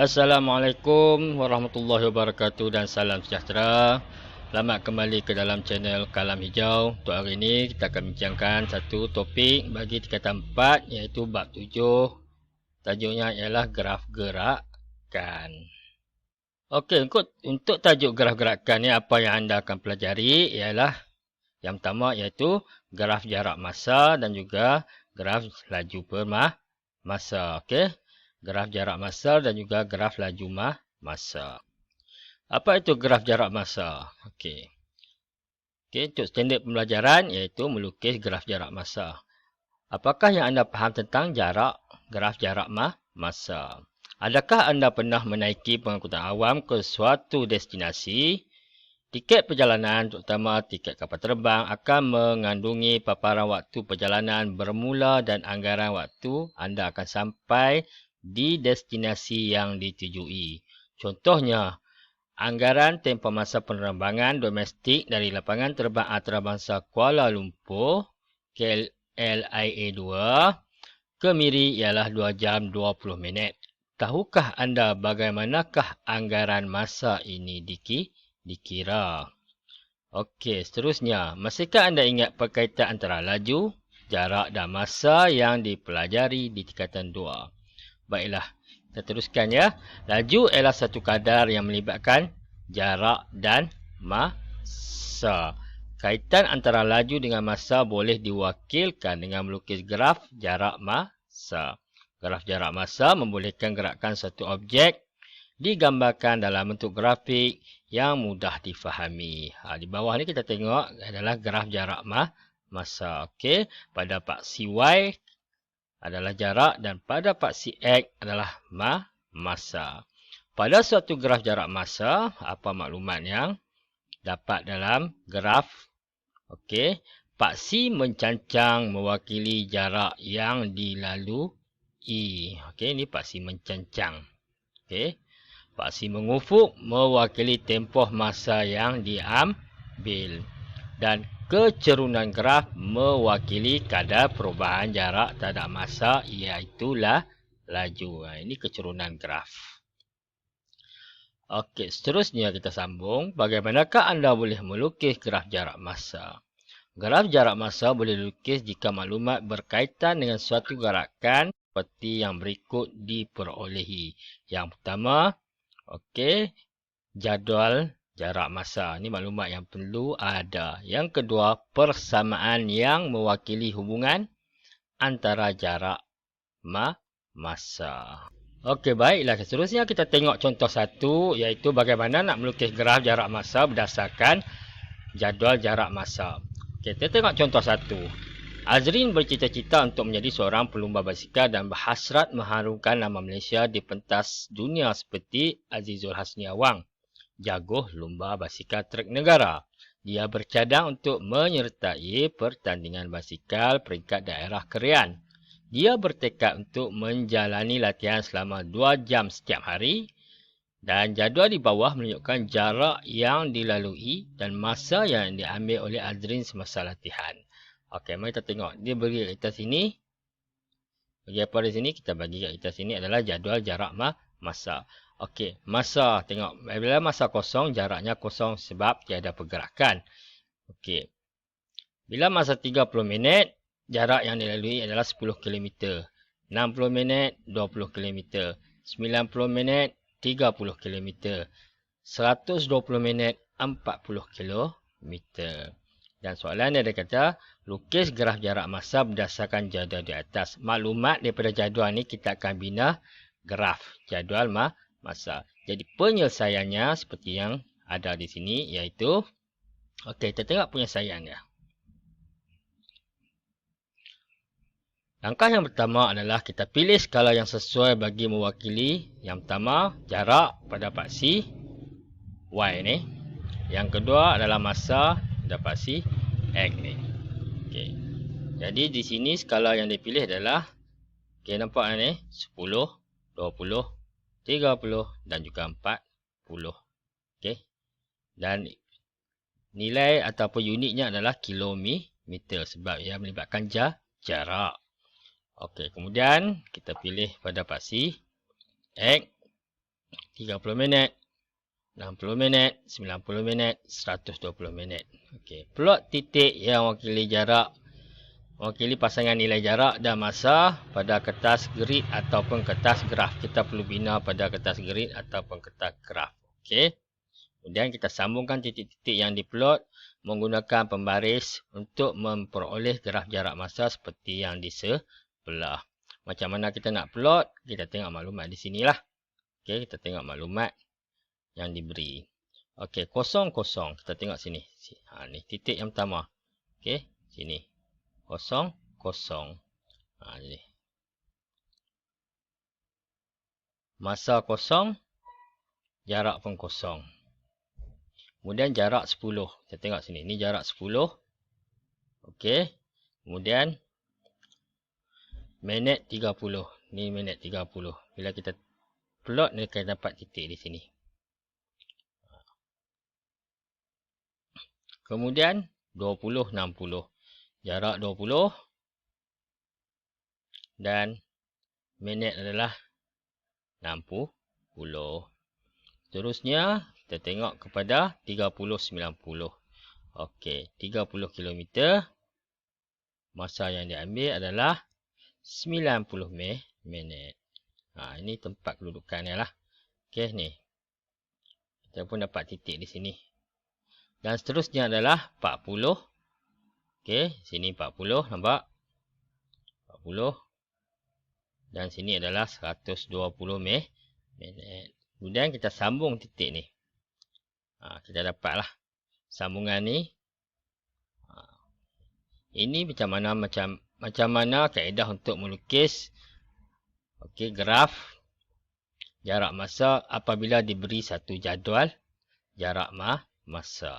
Assalamualaikum warahmatullahi wabarakatuh dan salam sejahtera. Selamat kembali ke dalam channel Kalam Hijau. Untuk hari ini kita akan bincangkan satu topik bagi tingkatan 4 iaitu bab 7. Tajuknya ialah graf gerakan. Okey, untuk tajuk graf gerakan ni apa yang anda akan pelajari ialah yang pertama iaitu graf jarak masa dan juga graf laju masa. Okey. Graf jarak masa dan juga graf laju masa. Apa itu graf jarak masa? Okey. Untuk standard pembelajaran iaitu melukis graf jarak masa. Apakah yang anda faham tentang graf jarak masa? Adakah anda pernah menaiki pengangkutan awam ke suatu destinasi? Tiket perjalanan, terutama tiket kapal terbang, akan mengandungi paparan waktu perjalanan bermula dan anggaran waktu anda akan sampai di destinasi yang ditujui. Contohnya, anggaran tempoh masa penerbangan domestik dari lapangan terbang antarabangsa Kuala Lumpur KLIA 2 ke Miri ialah 2 jam 20 minit. Tahukah anda bagaimanakah anggaran masa ini dikira? Okey, seterusnya, masihkah anda ingat perkaitan antara laju, jarak dan masa yang dipelajari di tingkatan 2? Baiklah, kita teruskan ya. Laju ialah satu kadar yang melibatkan jarak dan masa. Kaitan antara laju dengan masa boleh diwakilkan dengan melukis graf jarak masa. Graf jarak masa membolehkan gerakan satu objek digambarkan dalam bentuk grafik yang mudah difahami. Di bawah ni kita tengok adalah graf jarak masa. Okey, pada paksi Y adalah jarak dan pada paksi X adalah masa. Pada suatu graf jarak masa, apa maklumat yang dapat dalam graf? Okey, paksi mencancang mewakili jarak yang dilalui. Okey, ini paksi mencancang. Okey, paksi mengufuk mewakili tempoh masa yang diambil. Dan kecerunan graf mewakili kadar perubahan jarak terhadap masa iaitulah laju. Ini kecerunan graf. Okey, seterusnya kita sambung. Bagaimanakah anda boleh melukis graf jarak masa? Graf jarak masa boleh dilukis jika maklumat berkaitan dengan suatu gerakan seperti yang berikut diperolehi. Yang pertama, okey, jadual jarak masa. Ini maklumat yang perlu ada. Yang kedua, persamaan yang mewakili hubungan antara jarak masa. Okey, baiklah. Seterusnya kita tengok contoh satu iaitu bagaimana nak melukis graf jarak masa berdasarkan jadual jarak masa. Okey, kita tengok contoh satu. Azrin bercita-cita untuk menjadi seorang pelumba basikal dan berhasrat mengharumkan nama Malaysia di pentas dunia seperti Azizul Hasni Awang, jaguh lumba basikal trek negara. Dia bercadang untuk menyertai pertandingan basikal peringkat daerah Krian. Dia bertekad untuk menjalani latihan selama 2 jam setiap hari dan jadual di bawah menunjukkan jarak yang dilalui dan masa yang diambil oleh Azrin semasa latihan. Okey, mari kita tengok. Dia bagi kat kita sini. Bagi apa di sini? Kita bagi kat kita sini adalah jadual jarak masa. Okey, masa. Tengok. Bila masa kosong, jaraknya kosong sebab tiada pergerakan. Okey. Bila masa 30 minit, jarak yang dilalui adalah 10 km. 60 minit, 20 km. 90 minit, 30 km. 120 minit, 40 km. Dan soalan dia kata, lukis graf jarak masa berdasarkan jadual di atas. Maklumat daripada jadual ni kita akan bina graf jadual masa. Jadi penyelesaiannya seperti yang ada di sini iaitu, okey, kita tengok penyelesaian dia. Langkah yang pertama adalah kita pilih skala yang sesuai bagi mewakili yang pertama jarak pada paksi Y ni. Yang kedua adalah masa pada paksi X ni. Okey. Jadi di sini skala yang dipilih adalah, okey, nampak ni 10, 20, 30 dan juga 40. Okey. Dan nilai ataupun unitnya adalah kilometer sebab ia melibatkan jarak. Okey, kemudian kita pilih pada paksi X. 30 minit, 60 minit, 90 minit, 120 minit. Okey, plot titik yang mewakili jarak, mewakili pasangan nilai jarak dan masa pada kertas grid ataupun kertas graf. Kita perlu bina pada kertas grid ataupun kertas graf. Okey. Kemudian kita sambungkan titik-titik yang diplot menggunakan pembaris untuk memperoleh graf jarak masa seperti yang di sebelah. Macam mana kita nak plot? Kita tengok maklumat di sinilah. Okey, kita tengok maklumat yang diberi. Okey, 0, 0. Kita tengok sini. Ni titik yang pertama. Okey, sini. 0, 0. Ni. Masa 0, jarak pun 0. Kemudian jarak 10. Kita tengok sini. Ni jarak 10. Okey. Kemudian minit 30. Ni minit 30. Bila kita plot, ni akan dapat titik di sini. Kemudian 20, 60. Jarak 20. Dan minit adalah 60. Seterusnya, kita tengok kepada 30, 90. Okey, 30 km. Masa yang diambil adalah 90 minit. Ini tempat kedudukannya lah. Okey, ni. Kita pun dapat titik di sini. Dan seterusnya adalah 40. Okey, sini 40, nampak? 40. Dan sini adalah 120 minit. Kemudian kita sambung titik ni. Kita dapatlah sambungan ni. Ini macam mana kaedah untuk melukis graf jarak masa apabila diberi satu jadual jarak masa.